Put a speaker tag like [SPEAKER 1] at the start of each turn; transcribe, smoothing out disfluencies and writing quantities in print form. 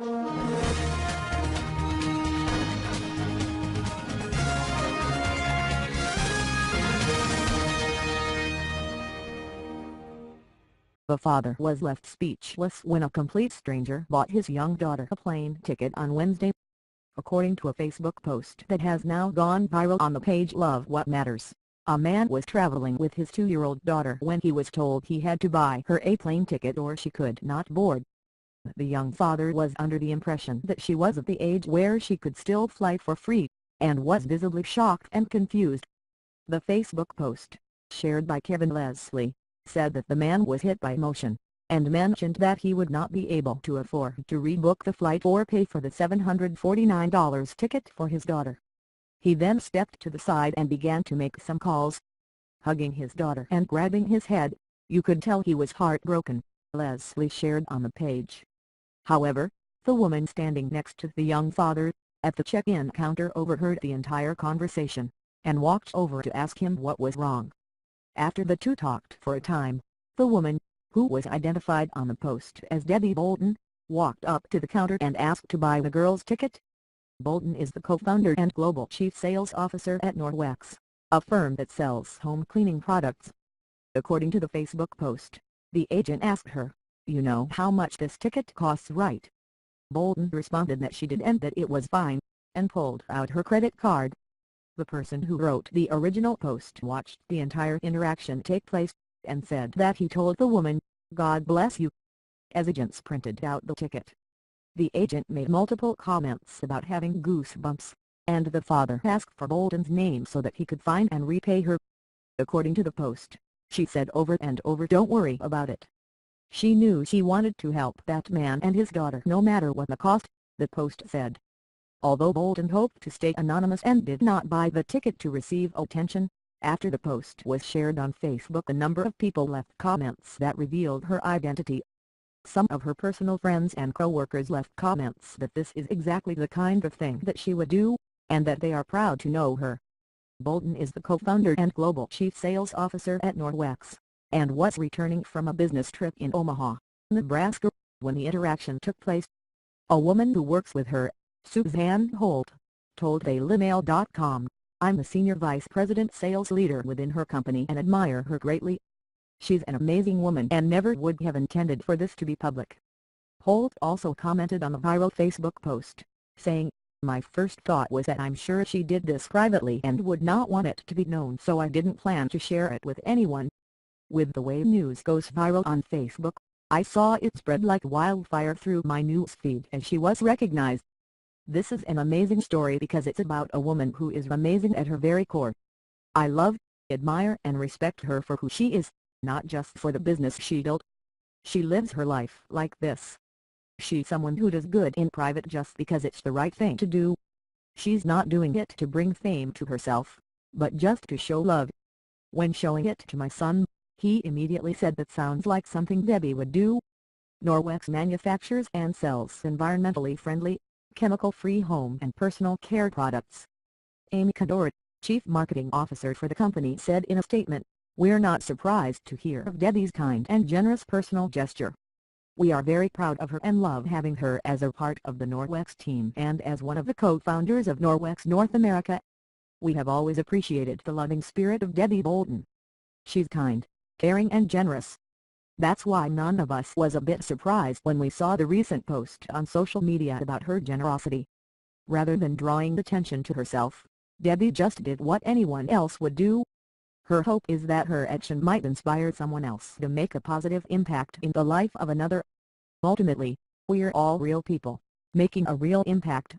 [SPEAKER 1] The father was left speechless when a complete stranger bought his young daughter a plane ticket on Wednesday. According to a Facebook post that has now gone viral on the page Love What Matters, a man was traveling with his 2-year-old daughter when he was told he had to buy her a plane ticket or she could not board. The young father was under the impression that she was at the age where she could still fly for free, and was visibly shocked and confused. The Facebook post, shared by Kevin Leslie, said that the man was hit by emotion, and mentioned that he would not be able to afford to rebook the flight or pay for the $749 ticket for his daughter. He then stepped to the side and began to make some calls. Hugging his daughter and grabbing his head, you could tell he was heartbroken, Leslie shared on the page. However, the woman standing next to the young father, at the check-in counter overheard the entire conversation, and walked over to ask him what was wrong. After the two talked for a time, the woman, who was identified on the post as Debbie Bolton, walked up to the counter and asked to buy the girl's ticket. Bolton is the co-founder and global chief sales officer at Norwex, a firm that sells home cleaning products. According to the Facebook post, the agent asked her, "You know how much this ticket costs, right?" Bolton responded that she did and that it was fine, and pulled out her credit card. The person who wrote the original post watched the entire interaction take place, and said that he told the woman, "God bless you," as agents printed out the ticket. The agent made multiple comments about having goosebumps, and the father asked for Bolton's name so that he could find and repay her. According to the post, she said over and over, "Don't worry about it." She knew she wanted to help that man and his daughter no matter what the cost, the post said. Although Bolton hoped to stay anonymous and did not buy the ticket to receive attention, after the post was shared on Facebook a number of people left comments that revealed her identity. Some of her personal friends and co-workers left comments that this is exactly the kind of thing that she would do, and that they are proud to know her. Bolton is the co-founder and global chief sales officer at Norwex, and was returning from a business trip in Omaha, Nebraska, when the interaction took place. A woman who works with her, Suzanne Holt, told DailyMail.com, "I'm the senior vice president sales leader within her company and admire her greatly. She's an amazing woman and never would have intended for this to be public." Holt also commented on the viral Facebook post, saying, "My first thought was that I'm sure she did this privately and would not want it to be known, so I didn't plan to share it with anyone. With the way news goes viral on Facebook, I saw it spread like wildfire through my news feed as she was recognized. This is an amazing story because it's about a woman who is amazing at her very core. I love, admire and respect her for who she is, not just for the business she built. She lives her life like this. She's someone who does good in private just because it's the right thing to do. She's not doing it to bring fame to herself, but just to show love. When showing it to my son, he immediately said that sounds like something Debbie would do." Norwex manufactures and sells environmentally friendly, chemical-free home and personal care products. Amy Cadore, chief marketing officer for the company, said in a statement, "We're not surprised to hear of Debbie's kind and generous personal gesture. We are very proud of her and love having her as a part of the Norwex team and as one of the co-founders of Norwex North America. We have always appreciated the loving spirit of Debbie Bolton. She's kind, caring and generous. That's why none of us was a bit surprised when we saw the recent post on social media about her generosity. Rather than drawing attention to herself, Debbie just did what anyone else would do. Her hope is that her action might inspire someone else to make a positive impact in the life of another. Ultimately, we're all real people, making a real impact,